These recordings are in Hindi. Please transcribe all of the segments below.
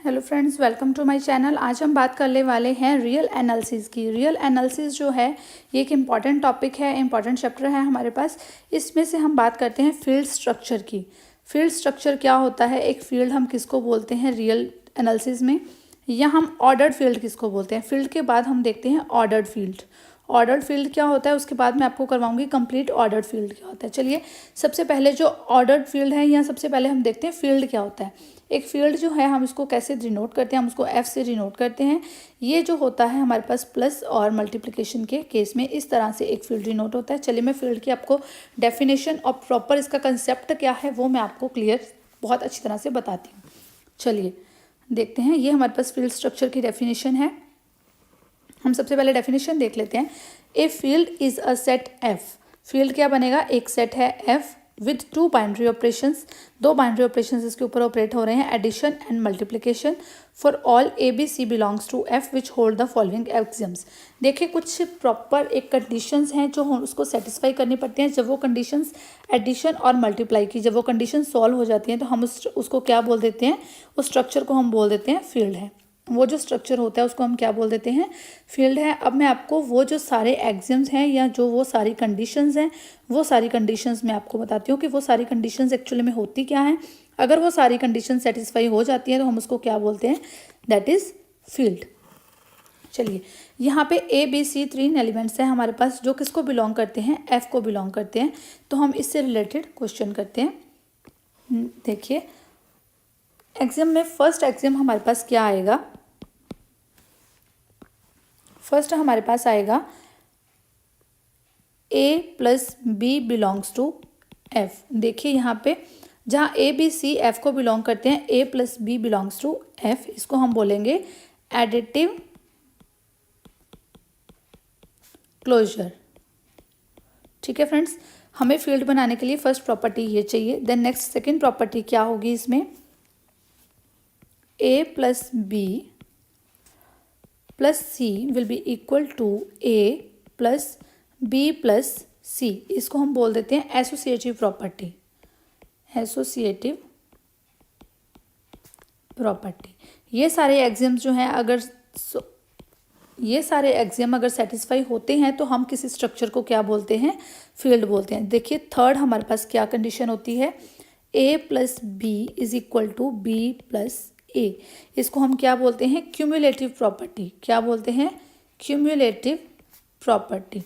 Hello friends, welcome to my channel. आज हम बात करने वाले हैं रियल एनालिसिस की। रियल एनालिसिस जो है ये एक इम्पॉर्टेंट टॉपिक है, इम्पॉर्टेंट चैप्टर है हमारे पास। इसमें से हम बात करते हैं फील्ड स्ट्रक्चर की। फील्ड स्ट्रक्चर क्या होता है, एक फील्ड हम किसको बोलते हैं रियल एनालिसिस में, या हम ऑर्डर्ड फील्ड किसको बोलते हैं। फील्ड के बाद हम देखते हैं ऑर्डर्ड फील्ड। ऑर्डर्ड फील्ड क्या होता है उसके बाद मैं आपको करवाऊंगी कंप्लीट ऑर्डर्ड फील्ड क्या होता है। चलिए, सबसे पहले जो ऑर्डर्ड फील्ड है या सबसे पहले हम देखते हैं फील्ड क्या होता है। एक फील्ड जो है हम इसको कैसे डिनोट करते हैं, हम उसको एफ से डिनोट करते हैं। ये जो होता है हमारे पास प्लस और मल्टीप्लिकेशन के केस में इस तरह से एक फील्ड डिनोट होता है। चलिए, मैं फील्ड की आपको डेफिनेशन और प्रॉपर इसका कंसेप्ट क्या है वो मैं आपको क्लियर बहुत अच्छी तरह से बताती हूँ। चलिए देखते हैं, ये हमारे पास फील्ड स्ट्रक्चर की डेफिनेशन है। हम सबसे पहले डेफिनेशन देख लेते हैं। A field is a set F. Field क्या बनेगा, एक सेट है F with two binary operations. दो बाइनरी ऑपरेशंस इसके ऊपर ऑपरेट हो रहे हैं, addition and multiplication for all a B c belongs to F which hold the following axioms. देखिए, कुछ प्रॉपर एक कंडीशंस हैं जो उसको सेटिस्फाई करनी पड़ती हैं। जब वो कंडीशंस एडिशन और मल्टीप्लाई की जब वो कंडीशन सॉल्व हो जाती हैं तो हम उसको क्या बोल देते हैं, उस स्ट्रक्चर को हम बोल देते हैं फील्ड है। वो जो स्ट्रक्चर होता है उसको हम क्या बोल देते हैं, फील्ड है। अब मैं आपको वो जो सारे एग्जिम्स हैं या जो वो सारी कंडीशंस हैं, वो सारी कंडीशंस मैं आपको बताती हूँ कि वो सारी कंडीशंस एक्चुअली में होती क्या हैं। अगर वो सारी कंडीशन सेटिस्फाई हो जाती हैं तो हम उसको क्या बोलते हैं, दैट इज़ फील्ड। चलिए, यहाँ पे ए बी सी तीन एलिमेंट्स हैं हमारे पास जो किसको बिलोंग करते हैं, एफ को बिलोंग करते हैं। तो हम इससे रिलेटेड क्वेश्चन करते हैं। देखिए, एग्जाम में फर्स्ट एग्जाम हमारे पास क्या आएगा, फर्स्ट हमारे पास आएगा A plus B belongs to F. देखिए यहाँ पे जहाँ ए बी सी एफ को बिलोंग करते हैं, A plus B belongs to F, इसको हम बोलेंगे एडिटिव क्लोजर। ठीक है फ्रेंड्स, हमें फील्ड बनाने के लिए फर्स्ट प्रॉपर्टी ये चाहिए। देन नेक्स्ट सेकेंड प्रॉपर्टी क्या होगी इसमें, A plus B plus C will be equal to A plus B plus C. इसको हम बोल देते हैं एसोसिएटिव प्रॉपर्टी। Associative property. ये सारे एग्जाम्स जो हैं ये सारे एग्जाम अगर सेटिस्फाई होते हैं तो हम किसी स्ट्रक्चर को क्या बोलते हैं, फील्ड बोलते हैं। देखिए, थर्ड हमारे पास क्या कंडीशन होती है, A plus B is equal to B plus A. इसको हम क्या बोलते हैं, क्यूमुलेटिव प्रॉपर्टी। क्या बोलते हैं, क्यूमुलेटिव प्रॉपर्टी।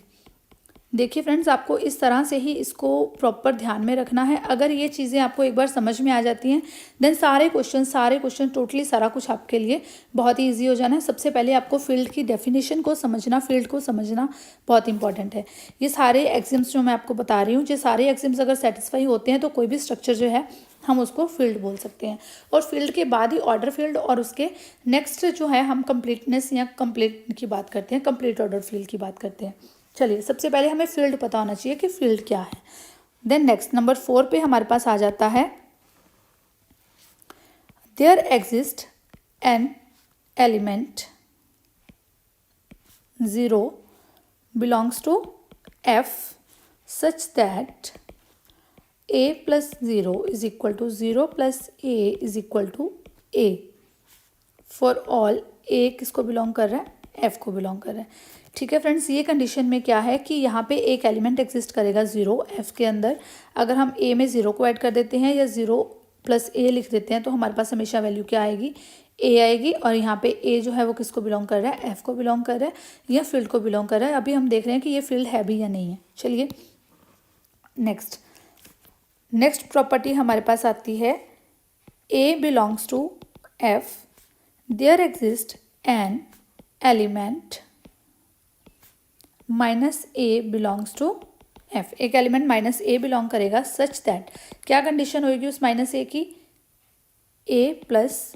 देखिए फ्रेंड्स, आपको इस तरह से ही इसको प्रॉपर ध्यान में रखना है। अगर ये चीज़ें आपको एक बार समझ में आ जाती हैं देन सारे क्वेश्चन टोटली सारा कुछ आपके लिए बहुत ही ईजी हो जाना है। सबसे पहले आपको फील्ड की डेफिनेशन को समझना, फील्ड को समझना बहुत इंपॉर्टेंट है। ये सारे एग्जाम्स जो मैं आपको बता रही हूँ, ये सारे एग्जाम्स अगर सेटिस्फाई होते हैं तो कोई भी स्ट्रक्चर जो है हम उसको फील्ड बोल सकते हैं। और फील्ड के बाद ही ऑर्डर फील्ड और उसके नेक्स्ट जो है हम कंप्लीटनेस या कंप्लीट की बात करते हैं, कंप्लीट ऑर्डर फील्ड की बात करते हैं। चलिए, सबसे पहले हमें फील्ड पता होना चाहिए कि फील्ड क्या है। देन नेक्स्ट नंबर 4 पे हमारे पास आ जाता है, there exist an element 0 belongs to F such that A plus 0 is equal to 0 plus A is equal to A for all. A किसको बिलोंग कर रहा है, एफ को बिलोंग कर रहा है। ठीक है फ्रेंड्स, ये कंडीशन में क्या है कि यहाँ पे एक एलिमेंट एग्जिस्ट करेगा 0 एफ के अंदर। अगर हम ए में 0 को ऐड कर देते हैं या 0 प्लस ए लिख देते हैं तो हमारे पास हमेशा वैल्यू क्या आएगी, ए आएगी। और यहाँ पे ए जो है वो किसको बिलोंग कर रहा है, एफ को बिलोंग कर रहा है या फील्ड को बिलोंग कर रहा है। अभी हम देख रहे हैं कि ये फील्ड है भी या नहीं है। चलिए, नेक्स्ट प्रॉपर्टी हमारे पास आती है, A belongs to F, there exist an element minus A belongs to F. एक एलिमेंट माइनस ए बिलोंग करेगा सच दैट, क्या कंडीशन होगी उस माइनस ए की, A plus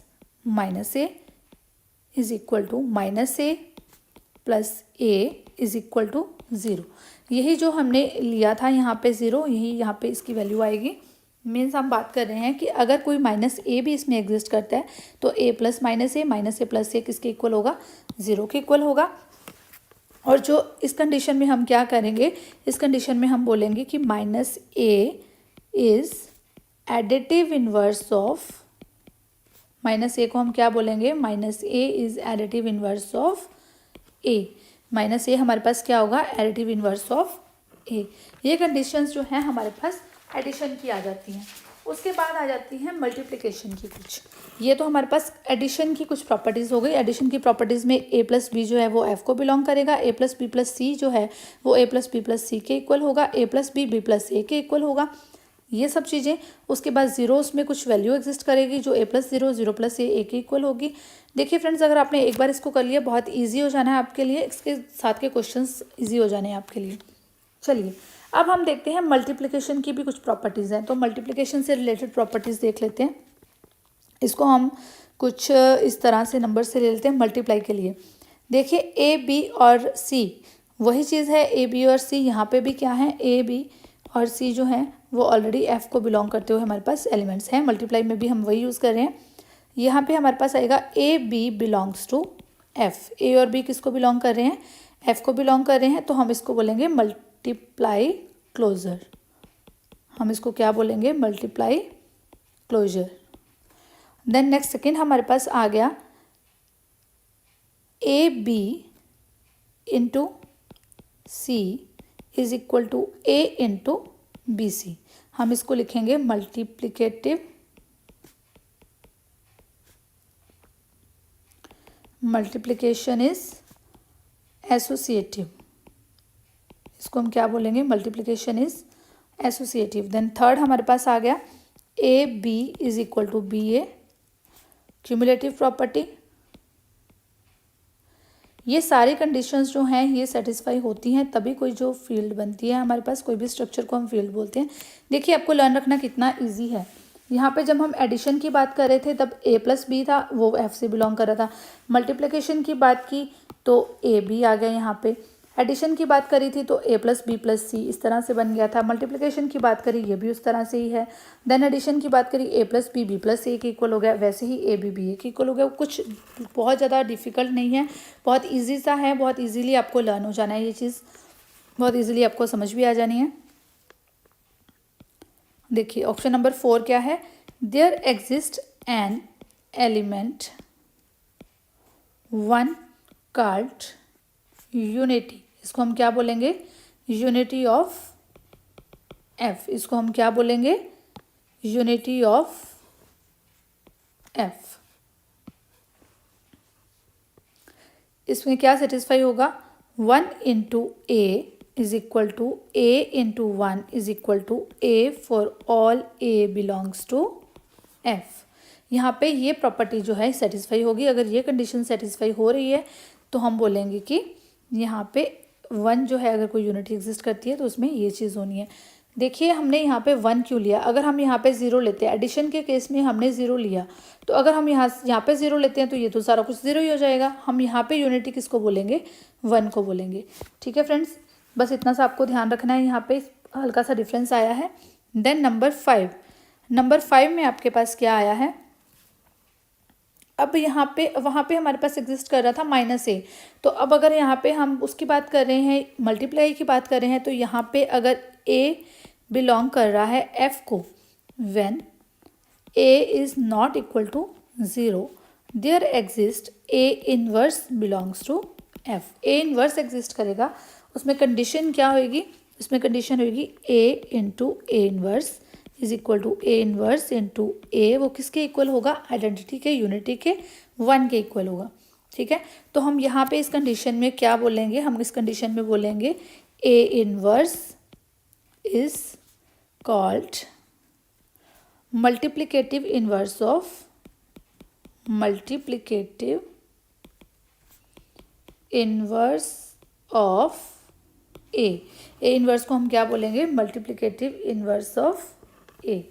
minus A is equal to minus A plus A is equal to 0। यही जो हमने लिया था यहाँ पे 0, यही यहाँ पे इसकी वैल्यू आएगी। मीन्स हम बात कर रहे हैं कि अगर कोई माइनस ए भी इसमें एग्जिस्ट करता है तो ए प्लस माइनस ए प्लस ए किसके इक्वल होगा, 0 के इक्वल होगा। और जो इस कंडीशन में हम क्या करेंगे, इस कंडीशन में हम बोलेंगे कि minus A is additive inverse of minus A को हम क्या बोलेंगे, minus A is additive inverse of A. Minus A हमारे पास क्या होगा, एडिटिव इनवर्स ऑफ ए। ये कंडीशंस जो हैं हमारे पास एडिशन की आ जाती हैं। उसके बाद आ जाती हैं मल्टीप्लिकेशन की कुछ। ये तो हमारे पास एडिशन की कुछ प्रॉपर्टीज़ हो गई। एडिशन की प्रॉपर्टीज़ में ए प्लस बी जो है वो एफ को बिलोंग करेगा, ए प्लस बी प्लस सी जो है वो ए प्लस बी प्लस सी के इक्वल होगा, ए प्लस बी बी प्लस ए के इक्वल होगा, ये सब चीज़ें। उसके बाद जीरोस में कुछ वैल्यू एग्जिस्ट करेगी जो ए प्लस जीरो, जीरो प्लस ए के इक्वल होगी। देखिए फ्रेंड्स, अगर आपने एक बार इसको कर लिया बहुत ईजी हो जाना है आपके लिए, इसके साथ के क्वेश्चंस ईजी हो जाने हैं आपके लिए। चलिए अब हम देखते हैं मल्टीप्लिकेशन की भी कुछ प्रॉपर्टीज़ हैं। तो मल्टीप्लिकेशन से रिलेटेड प्रॉपर्टीज़ देख लेते हैं। इसको हम कुछ इस तरह से नंबर से ले लेते हैं मल्टीप्लाई के लिए। देखिए ए बी और सी वही चीज़ है, ए बी और सी। यहाँ पे भी क्या है, ए बी और सी जो हैं वो ऑलरेडी एफ को बिलोंग करते हुए हमारे पास एलिमेंट्स हैं। मल्टीप्लाई में भी हम वही यूज़ कर रहे हैं। यहाँ पे हमारे पास आएगा A B belongs to F. A और बी किसको बिलोंग कर रहे हैं, एफ को बिलोंग कर रहे हैं। तो हम इसको बोलेंगे मल्टीप्लाई क्लोजर। हम इसको क्या बोलेंगे, multiply closure. Then next second हमारे पास आ गया a b into c is equal to A into b c. हम इसको लिखेंगे मल्टीप्लिकेटिव मल्टीप्लिकेशन इज एसोसिएटिव। इसको हम क्या बोलेंगे, multiplication is associative. Then third हमारे पास आ गया a b is equal to b a, cumulative property. ये सारी कंडीशंस जो हैं ये सेटिस्फाई होती हैं तभी कोई जो फील्ड बनती है हमारे पास, कोई भी स्ट्रक्चर को हम फील्ड बोलते हैं। देखिए आपको लर्न रखना कितना इजी है। यहाँ पे जब हम एडिशन की बात कर रहे थे तब ए प्लस बी था, वो एफ से बिलोंग कर रहा था। मल्टीप्लिकेशन की बात की तो ए बी आ गया यहाँ पे। एडिशन की बात करी थी तो ए प्लस बी प्लस सी इस तरह से बन गया था। मल्टीप्लिकेशन की बात करी ये भी उस तरह से ही है। देन एडिशन की बात करी ए प्लस बी बी प्लस ए के इक्वल हो गया, वैसे ही ए बी बी ए के इक्वल हो गया। कुछ बहुत ज़्यादा डिफिकल्ट नहीं है, बहुत ईजी सा है, बहुत ईजीली आपको लर्न हो जाना है। ये चीज़ बहुत ईजीली आपको समझ भी आ जानी है। देखिए ऑप्शन नंबर 4 क्या है, there exist an element one called unity. इसको हम क्या बोलेंगे, यूनिटी ऑफ एफ। इसको हम क्या बोलेंगे, यूनिटी ऑफ एफ। इसमें क्या सेटिस्फाई होगा, 1 into a is equal to A into 1 is equal to A for all a belongs to F. यहाँ पे ये प्रॉपर्टी जो है सेटिस्फाई होगी। अगर ये कंडीशन सेटिस्फाई हो रही है तो हम बोलेंगे कि यहाँ पे 1 जो है अगर कोई यूनिटी एग्जिस्ट करती है तो उसमें ये चीज़ होनी है। देखिए हमने यहाँ पे 1 क्यों लिया, अगर हम यहाँ पे 0 लेते हैं, एडिशन के केस में हमने 0 लिया, तो अगर हम यहाँ पे 0 लेते हैं तो ये तो सारा कुछ 0 ही हो जाएगा। हम यहाँ पे यूनिटी किसको बोलेंगे, 1 को बोलेंगे। ठीक है फ्रेंड्स, बस इतना सा आपको ध्यान रखना है, यहाँ पे हल्का सा डिफरेंस आया है। देन नंबर 5 में आपके पास क्या आया है, अब यहाँ पे वहाँ पे हमारे पास एग्जिस्ट कर रहा था माइनस ए। तो अब अगर यहाँ पे हम उसकी बात कर रहे हैं, मल्टीप्लाई की बात कर रहे हैं, तो यहाँ पे अगर ए बिलोंग कर रहा है एफ को, when A is not equal to 0 there exist A inverse belongs to F. A inverse exist करेगा, उसमें कंडीशन क्या होगी, उसमें कंडीशन होगी A into A inverse is equal to A inverse into A. वो किसके इक्वल होगा, आइडेंटिटी के, यूनिटी के, 1 के इक्वल होगा। ठीक है, तो हम यहाँ पे इस कंडीशन में क्या बोलेंगे, हम इस कंडीशन में बोलेंगे ए inverse is called multiplicative inverse of A. A inverse को हम क्या बोलेंगे, मल्टीप्लिकेटिव इनवर्स ऑफ ए।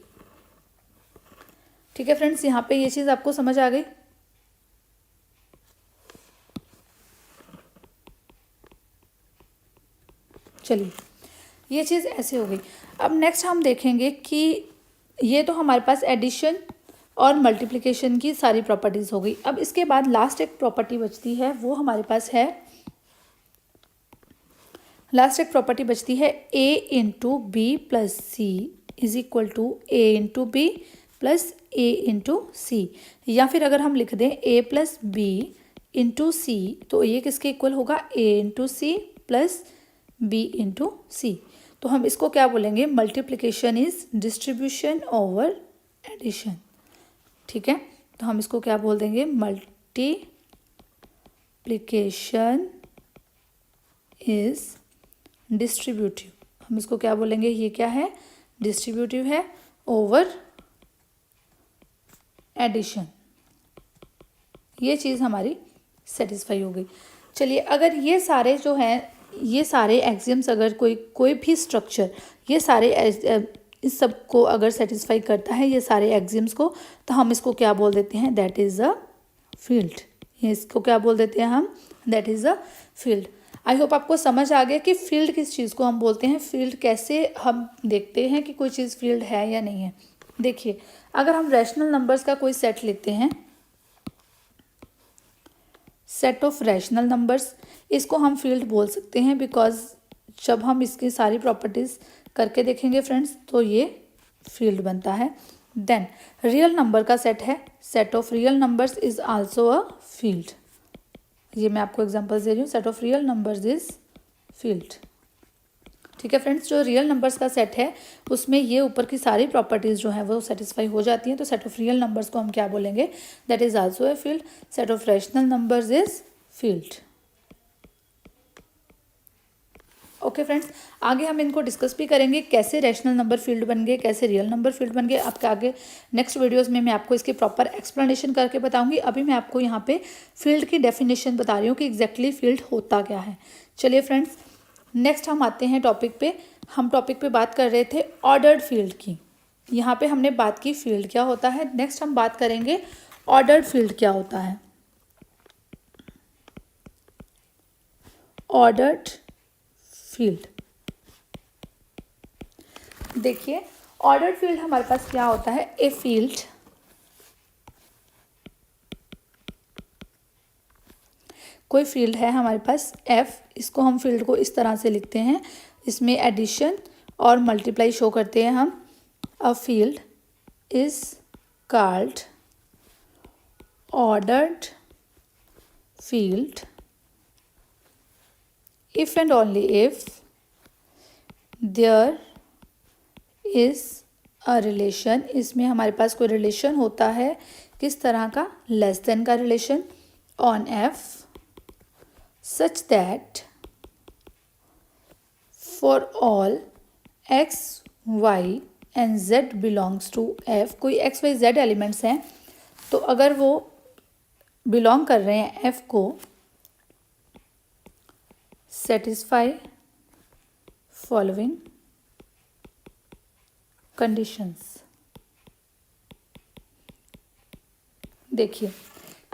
ठीक है फ्रेंड्स, यहाँ पे ये चीज़ आपको समझ आ गई। चलिए ये चीज़ ऐसे हो गई। अब नेक्स्ट हम देखेंगे कि ये तो हमारे पास एडिशन और मल्टीप्लिकेशन की सारी प्रॉपर्टीज़ हो गई। अब इसके बाद लास्ट एक प्रॉपर्टी बचती है, वो हमारे पास है, लास्ट एक प्रॉपर्टी बचती है A into B plus C is equal to A into B plus A into C, या फिर अगर हम लिख दें A plus B into C, तो ये किसके इक्वल होगा, A into C plus B into C. तो हम इसको क्या बोलेंगे, multiplication is distribution over addition. ठीक है, तो हम इसको क्या बोल देंगे, मल्टीप्लिकेशन इज डिस्ट्रीब्यूटिव। हम इसको क्या बोलेंगे, ये क्या है, डिस्ट्रीब्यूटिव है ओवर एडिशन। ये चीज़ हमारी सेटिस्फाई हो गई। चलिए, अगर ये सारे जो हैं, ये सारे एक्सियम्स, अगर कोई भी स्ट्रक्चर ये सारे इस सब को अगर सेटिस्फाई करता है, ये सारे एक्सियम्स को, तो हम इसको क्या बोल देते हैं, दैट इज़ अ फील्ड। ये इसको क्या बोल देते हैं हम, that is a field. I hope आपको समझ आ गया कि फील्ड किस चीज़ को हम बोलते हैं, फील्ड कैसे हम देखते हैं कि कोई चीज़ फील्ड है या नहीं है। देखिए, अगर हम रैशनल नंबर्स का कोई सेट लेते हैं, सेट ऑफ रैशनल नंबर्स, इसको हम फील्ड बोल सकते हैं, बिकॉज जब हम इसकी सारी प्रॉपर्टीज़ करके देखेंगे फ्रेंड्स, तो ये फील्ड बनता है। देन रियल नंबर का सेट है, set of real numbers is also a field. ये मैं आपको एग्जांपल्स दे रही हूँ, set of real numbers is field. ठीक है फ्रेंड्स, जो रियल नंबर्स का सेट है उसमें ये ऊपर की सारी प्रॉपर्टीज़ जो हैं वो सेटिस्फाई हो जाती हैं, तो सेट ऑफ रियल नंबर्स को हम क्या बोलेंगे, that is also a field. Set of rational numbers is field. Okay friends, आगे हम इनको डिस्कस भी करेंगे, कैसे रैशनल नंबर फील्ड बन गए, कैसे रियल नंबर फील्ड बन गए। आपके आगे नेक्स्ट वीडियोस में मैं आपको इसकी प्रॉपर एक्सप्लेनेशन करके बताऊंगी। अभी मैं आपको यहाँ पे फील्ड की डेफिनेशन बता रही हूँ कि एग्जैक्टली फील्ड होता क्या है। चलिए फ्रेंड्स, नेक्स्ट हम आते हैं टॉपिक पे। हम टॉपिक पे बात कर रहे थे ऑर्डर्ड फील्ड की। यहाँ पे हमने बात की फील्ड क्या होता है, नेक्स्ट हम बात करेंगे ऑर्डर्ड फील्ड क्या होता है। ऑर्डर्ड फील्ड, देखिए ऑर्डर्ड फील्ड हमारे पास क्या होता है, ए फील्ड कोई फील्ड है हमारे पास f, इसको हम फील्ड को इस तरह से लिखते हैं, इसमें एडिशन और मल्टीप्लाई शो करते हैं हम। A field is called ordered field if and only if there is a relation, इसमें हमारे पास कोई रिलेशन होता है, किस तरह का, लेस देन का relation, on f such that for all x y and z belongs to f, कोई x y z एलिमेंट्स हैं, तो अगर वो बिलोंग कर रहे हैं f को, सेटिस्फाई फॉलोइंग कंडीशंस। देखिए,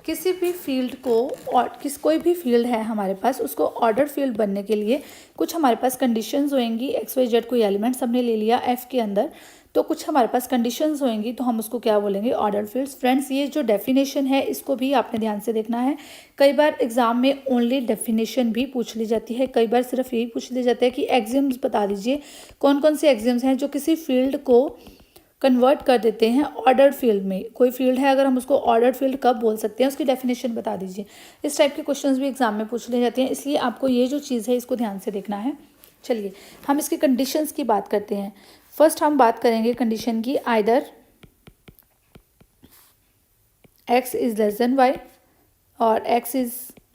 किसी भी फील्ड को और कोई भी फील्ड है हमारे पास, उसको ऑर्डर फील्ड बनने के लिए कुछ हमारे पास कंडीशंस होंगी। एक्स वाई जेड कोई एलिमेंट्स हमने ले लिया एफ के अंदर, तो कुछ हमारे पास कंडीशंस होंगी, तो हम उसको क्या बोलेंगे, ऑर्डर फील्ड्स। फ्रेंड्स, ये जो डेफिनेशन है इसको भी आपने ध्यान से देखना है। कई बार एग्जाम में ओनली डेफिनेशन भी पूछ ली जाती है, कई बार सिर्फ यही पूछ लिया जाता है कि एक्सियम्स बता दीजिए, कौन कौन से एक्सियम्स हैं जो किसी फील्ड को कन्वर्ट कर देते हैं ऑर्डर्ड फील्ड में। कोई फील्ड है, अगर हम उसको ऑर्डर्ड फील्ड कब बोल सकते हैं, उसकी डेफिनेशन बता दीजिए। इस टाइप के क्वेश्चंस भी एग्जाम में पूछ लिए जाते हैं, इसलिए आपको ये जो चीज़ है इसको ध्यान से देखना है। चलिए, हम इसकी कंडीशंस की बात करते हैं। फर्स्ट हम बात करेंगे कंडीशन की, either x is less than y और x is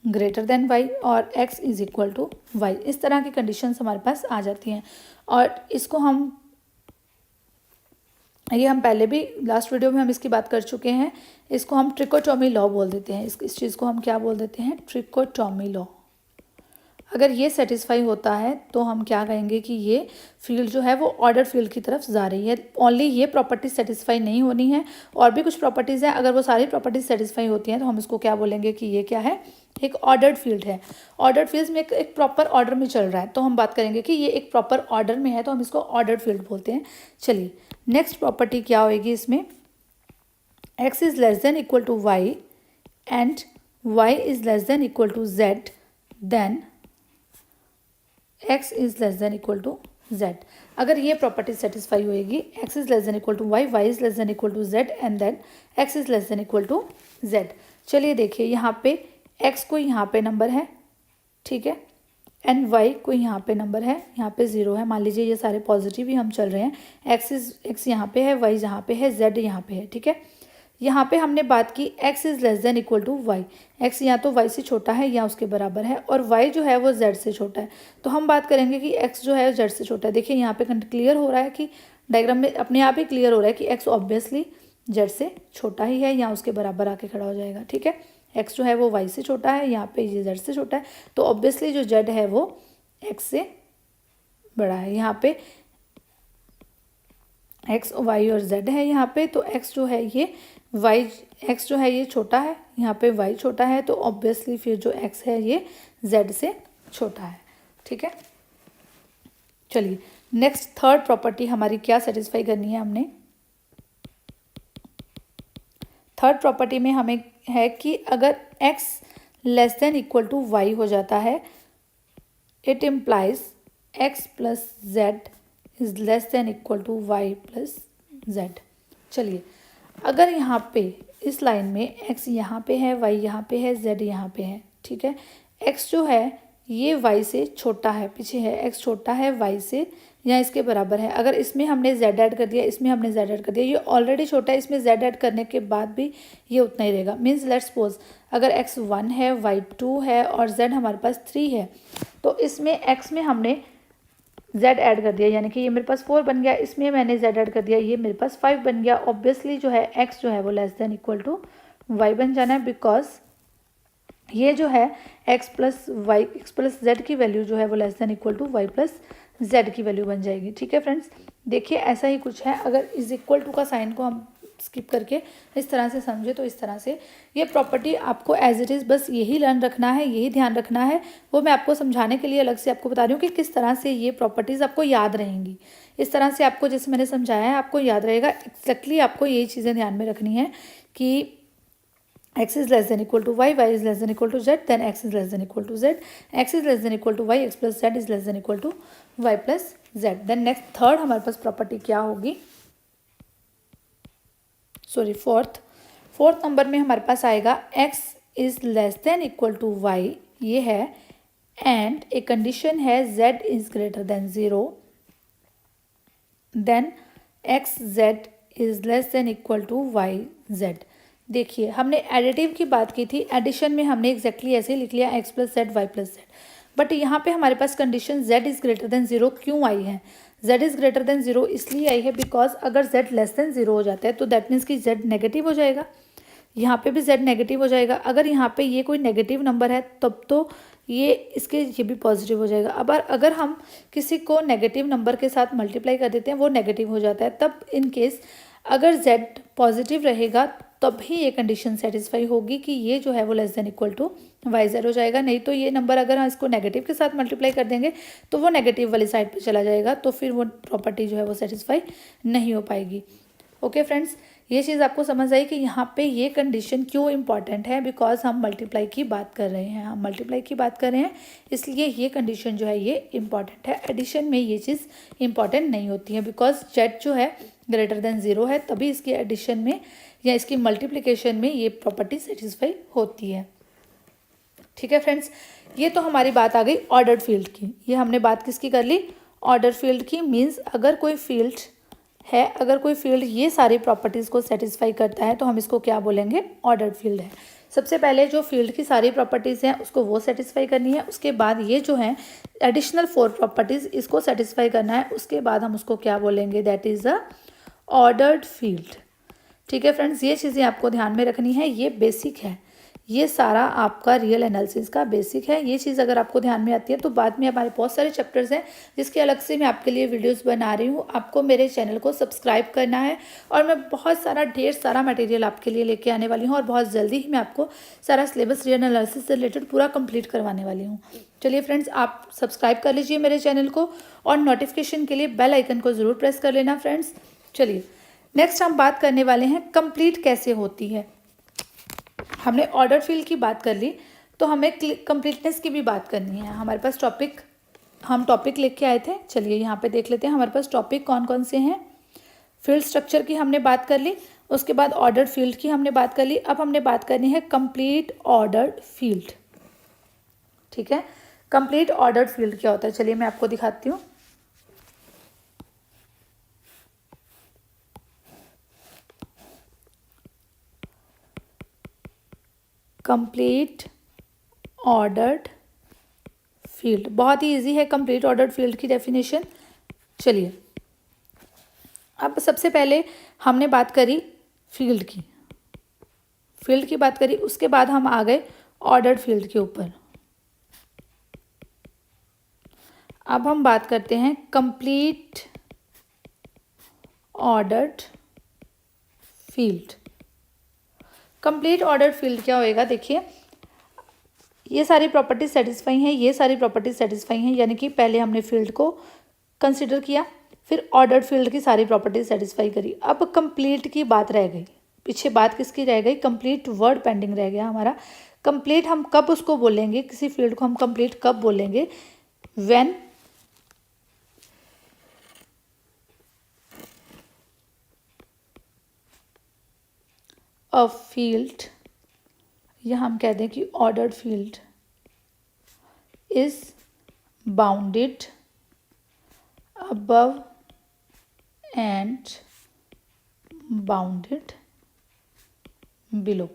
greater than y और x is equal to y। इस तरह की कंडीशंस हमारे पास आ जाती हैं, और इसको हम पहले भी लास्ट वीडियो में हम इसकी बात कर चुके हैं। इसको हम ट्रिकोटोमी लॉ बोल देते हैं। इस चीज़ को हम क्या बोल देते हैं, ट्रिकोटोमी लॉ। अगर ये सेटिस्फाई होता है तो हम क्या कहेंगे कि ये फील्ड जो है वो ऑर्डर फील्ड की तरफ जा रही है। ओनली ये प्रॉपर्टीज सेटिस्फाई नहीं होनी है, और भी कुछ प्रॉपर्टीज़ हैं, अगर वो सारी प्रॉपर्टीज सेटिस्फाई होती हैं तो हम इसको क्या बोलेंगे कि ये क्या है, एक ऑर्डर्ड फील्ड है। ऑर्डर्ड फील्ड में एक प्रॉपर ऑर्डर में चल रहा है, तो हम बात करेंगे कि ये एक प्रॉपर ऑर्डर में है, तो हम इसको ऑर्डर्ड फील्ड बोलते हैं। चलिए, नेक्स्ट प्रॉपर्टी क्या होएगी इसमें, x is less than equal to y and y is less than equal to z, then x is less than equal to z। अगर ये प्रॉपर्टी सेटिस्फाई होएगी x is less than equal to y, y is less than equal to z and then x is less than equal to z। चलिए देखिए यहाँ पे x को यहाँ पे नंबर है, ठीक है, एंड y को यहाँ पे नंबर है, यहाँ पे 0 है। मान लीजिए ये सारे पॉजिटिव ही हम चल रहे हैं। x यहाँ पे है, y यहाँ पे है, z यहाँ पे है, ठीक है। यहाँ पे हमने बात की x is less than equal to y, x या तो y से छोटा है या उसके बराबर है, और y जो है वो z से छोटा है। तो हम बात करेंगे कि x जो है z से छोटा है। देखिए यहाँ पे क्लियर हो रहा है कि डायग्राम में अपने आप ही क्लियर हो रहा है कि x ऑब्वियसली z से छोटा ही है या उसके बराबर आके खड़ा हो जाएगा, ठीक है। x जो है वो y से छोटा है, यहाँ पे ये z से छोटा है, तो ऑब्वियसली जो z है वो x से बड़ा है। यहाँ पे x, y और z है यहाँ पे, तो x जो है ये x जो है ये छोटा है, यहाँ पे y छोटा है, तो ऑब्वियसली फिर जो x है ये z से छोटा है, ठीक है। चलिए नेक्स्ट थर्ड प्रॉपर्टी हमारी क्या सेटिस्फाई करनी है हमने। थर्ड प्रॉपर्टी में हमें है कि अगर x less than equal to y हो जाता है, it implies x plus z is less than equal to y plus z. चलिए अगर यहाँ पे इस लाइन में x यहाँ पे है, y यहाँ पे है, z यहाँ पे है, ठीक है। x जो है ये y से छोटा है, पीछे है, x छोटा है y से या इसके बराबर है। अगर इसमें हमने z ऐड कर दिया, इसमें हमने z ऐड कर दिया, ये ऑलरेडी छोटा है, इसमें z ऐड करने के बाद भी ये उतना ही रहेगा। मीन्स लेट्स सपोज अगर x 1 है, y 2 है और z हमारे पास 3 है, तो इसमें x में हमने z ऐड कर दिया, यानी कि ये मेरे पास 4 बन गया, इसमें मैंने z ऐड कर दिया, ये मेरे पास 5 बन गया। ऑब्वियसली जो है x जो है वो less than equal to y बन जाना है, बिकॉज ये जो है x प्लस z की वैल्यू जो है वो less than equal to y plus z की वैल्यू बन जाएगी, ठीक है फ्रेंड्स। देखिए ऐसा ही कुछ है, अगर इज इक्वल टू का साइन को हम स्किप करके इस तरह से समझे तो इस तरह से ये प्रॉपर्टी आपको एज इट इज़ बस यही लर्न रखना है, यही ध्यान रखना है। वो मैं आपको समझाने के लिए अलग से आपको बता रही हूँ कि किस तरह से ये प्रॉपर्टीज़ आपको याद रहेंगी। इस तरह से आपको जैसे मैंने समझाया है आपको याद रहेगा। एक्जैक्टली आपको यही चीज़ें ध्यान में रखनी है कि x is less than equal to y, y is less than equal to z, then x is less than equal to z, x is less than equal to y, x plus z is less than equal to y plus z। then next third हमारे पास प्रॉपर्टी क्या होगी, सॉरी फोर्थ नंबर में हमारे पास आएगा x is less than equal to y, ये है, एंड ए कंडीशन है z is greater than 0, then x z is less than equal to y z। देखिए हमने एडिटिव की बात की थी, एडिशन में हमने एग्जैक्टली ऐसे लिख लिया x plus Z Y plus Z, but यहाँ पे हमारे पास condition z is greater than 0 क्यों आई है। z इज़ ग्रेटर देन 0 इसलिए आई है बिकॉज अगर z लेस देन 0 हो जाता है तो दैट मीन्स कि z नेगेटिव हो जाएगा, यहाँ पे भी z नेगेटिव हो जाएगा। अगर यहाँ पे ये कोई नेगेटिव नंबर है तब तो ये भी पॉजिटिव हो जाएगा। अब अगर हम किसी को नेगेटिव नंबर के साथ मल्टीप्लाई कर देते हैं वो नेगेटिव हो जाता है, तब इन केस अगर z पॉजिटिव रहेगा तब ही ये कंडीशन सेटिस्फाई होगी कि ये जो है वो less than equal to y z हो जाएगा। नहीं तो ये नंबर अगर हम इसको नेगेटिव के साथ मल्टीप्लाई कर देंगे तो वो नेगेटिव वाली साइड पे चला जाएगा, तो फिर वो प्रॉपर्टी जो है वो सेटिस्फाई नहीं हो पाएगी। ओके फ्रेंड्स, ये चीज़ आपको समझ आई कि यहाँ पे ये कंडीशन क्यों इंपॉर्टेंट है, बिकॉज हम मल्टीप्लाई की बात कर रहे हैं, इसलिए ये कंडीशन जो है ये इंपॉर्टेंट है। एडिशन में ये चीज़ इंपॉर्टेंट नहीं होती है, बिकॉज जेड जो है ग्रेटर देन 0 है, तभी इसकी एडिशन में या इसकी मल्टीप्लिकेशन में ये प्रॉपर्टी सेटिस्फाई होती है। ठीक है फ्रेंड्स, ये तो हमारी बात आ गई ऑर्डर्ड फील्ड की। ये हमने बात किसकी कर ली, ऑर्डर फील्ड की। मीन्स अगर कोई फील्ड ये सारी प्रॉपर्टीज़ को सेटिस्फाई करता है तो हम इसको क्या बोलेंगे, ऑर्डर्ड फील्ड है। सबसे पहले जो फील्ड की सारी प्रॉपर्टीज़ हैं उसको वो सेटिस्फाई करनी है, उसके बाद ये जो है एडिशनल 4 प्रॉपर्टीज़ इसको सेटिस्फाई करना है, उसके बाद हम उसको क्या बोलेंगे, that is a ordered field. ठीक है फ्रेंड्स, ये चीज़ें आपको ध्यान में रखनी है, ये बेसिक है, ये सारा आपका रियल एनालिसिस का बेसिक है। ये चीज़ अगर आपको ध्यान में आती है तो बाद में हमारे बहुत सारे चैप्टर्स हैं जिसके अलग से मैं आपके लिए वीडियोस बना रही हूँ। आपको मेरे चैनल को सब्सक्राइब करना है और मैं बहुत सारा ढेर सारा मटेरियल आपके लिए लेके आने वाली हूँ और बहुत जल्दी ही मैं आपको सारा सिलेबस रियल एनालिसिस से रिलेटेड पूरा कंप्लीट करवाने वाली हूँ। चलिए फ्रेंड्स, आप सब्सक्राइब कर लीजिए मेरे चैनल को और नोटिफिकेशन के लिए बेल आइकन को ज़रूर प्रेस कर लेना फ्रेंड्स। चलिए नेक्स्ट हम बात करने वाले हैं कंप्लीट कैसे होती है। हमने ऑर्डर फील्ड की बात कर ली तो हमें कंप्लीटनेस की भी बात करनी है। हमारे पास टॉपिक हम टॉपिक लिख के आए थे। चलिए यहाँ पे देख लेते हैं हमारे पास टॉपिक कौन कौन से हैं। फील्ड स्ट्रक्चर की हमने बात कर ली, उसके बाद ऑर्डर्ड फील्ड की हमने बात कर ली। अब हमने बात करनी है कंप्लीट ऑर्डर्ड फील्ड। ठीक है, कंप्लीट ऑर्डर्ड फील्ड क्या होता है, चलिए मैं आपको दिखाती हूँ। कंप्लीट ऑर्डर्ड फील्ड बहुत ही इजी है, कंप्लीट ऑर्डर्ड फील्ड की डेफिनेशन। चलिए अब सबसे पहले हमने बात करी फील्ड की बात करी, उसके बाद हम आ गए ऑर्डर्ड फील्ड के ऊपर। अब हम बात करते हैं complete ordered field. Complete ordered field क्या होएगा, देखिए ये सारी प्रॉपर्टीज सेटिस्फाई हैं, ये सारी प्रॉपर्टीज सेटिस्फाई हैं, यानी कि पहले हमने फील्ड को कंसिडर किया, फिर ऑर्डर्ड फील्ड की सारी प्रॉपर्टीज सेटिस्फाई करी। अब कंप्लीट की बात रह गई, पीछे बात किसकी रह गई, कंप्लीट वर्ड पेंडिंग रह गया हमारा। कंप्लीट हम कब उसको बोलेंगे, किसी फील्ड को हम कंप्लीट कब बोलेंगे, व्हेन अ फील्ड, या हम कह दें कि ordered field is bounded above and bounded below।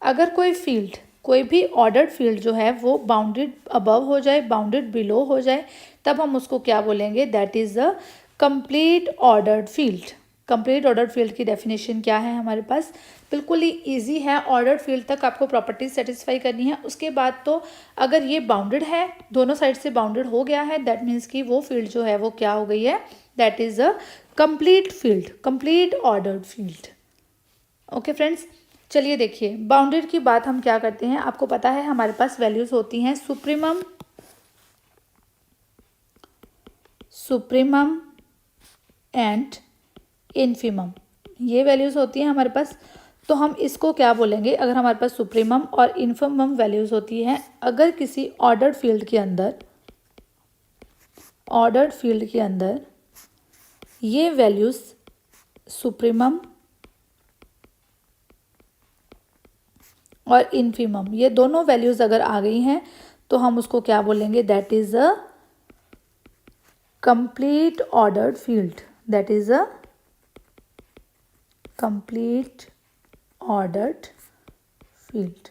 अगर कोई फील्ड, कोई भी ऑर्डर्ड फील्ड जो है वो बाउंडेड अबव हो जाए, बाउंडेड बिलो हो जाए, तब हम उसको क्या बोलेंगे, that is a complete ordered field. Complete ordered field की डेफिनेशन क्या है हमारे पास, बिल्कुल ही इजी है। ऑर्डर्ड फील्ड तक आपको प्रॉपर्टीज सेटिस्फाई करनी है, उसके बाद तो अगर ये बाउंडेड है, दोनों साइड से बाउंडेड हो गया है, दैट मीन्स कि वो फील्ड जो है वो क्या हो गई है, that is a complete field, complete ordered field. Okay friends, चलिए देखिए बाउंडेड की बात हम क्या करते हैं, आपको पता है हमारे पास वैल्यूज होती हैं सुप्रीमम, सुप्रीमम एंड इन्फीमम, ये वैल्यूज होती हैं हमारे पास। तो हम इसको क्या बोलेंगे, अगर हमारे पास सुप्रीमम और इन्फीमम वैल्यूज होती हैं, अगर किसी ऑर्डर्ड फील्ड के अंदर, ऑर्डर्ड फील्ड के अंदर ये वैल्यूज सुप्रीमम और इन्फीमम, ये दोनों वैल्यूज अगर आ गई हैं, तो हम उसको क्या बोलेंगे, that is a complete ordered field, that is a complete ordered field.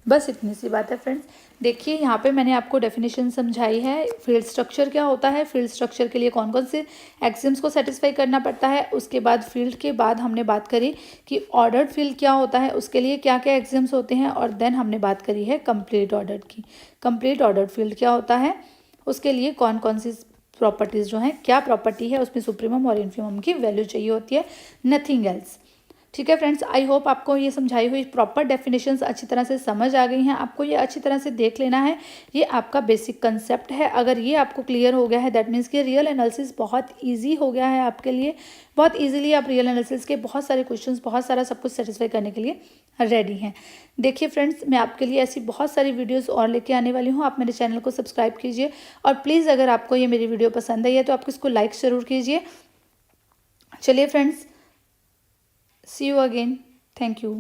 बस इतनी सी बात है फ्रेंड्स। देखिए यहाँ पे मैंने आपको डेफिनेशन समझाई है, फील्ड स्ट्रक्चर क्या होता है, फील्ड स्ट्रक्चर के लिए कौन कौन से एक्सिम्स को सेटिस्फाई करना पड़ता है, उसके बाद फील्ड के बाद हमने बात करी कि ऑर्डर्ड फील्ड क्या होता है, उसके लिए क्या क्या एक्सिम्स होते हैं, और देन हमने बात करी है कंप्लीट ऑर्डर्ड की। कंप्लीट ऑर्डर्ड फील्ड क्या होता है, उसके लिए कौन कौन सी प्रॉपर्टीज़ जो हैं, क्या प्रॉपर्टी है उसमें सुप्रीमम और इन्फीमम की वैल्यू चाहिए होती है, नथिंग एल्स। ठीक है फ्रेंड्स, आई होप आपको ये समझाई हुई प्रॉपर डेफिनेशंस अच्छी तरह से समझ आ गई हैं। आपको ये अच्छी तरह से देख लेना है, ये आपका बेसिक कंसेप्ट है। अगर ये आपको क्लियर हो गया है, दैट मीन्स कि रियल एनालिसिस बहुत इजी हो गया है आपके लिए, बहुत इजीली आप रियल एनालिसिस के बहुत सारे क्वेश्चंस, बहुत सारा सब कुछ सेटिस्फाई करने के लिए रेडी हैं। देखिए फ्रेंड्स, मैं आपके लिए ऐसी बहुत सारी वीडियोस और लेके आने वाली हूँ, आप मेरे चैनल को सब्सक्राइब कीजिए, और प्लीज़ अगर आपको ये मेरी वीडियो पसंद आई है तो आप इसको लाइक ज़रूर कीजिए। चलिए friends, see you again. Thank you.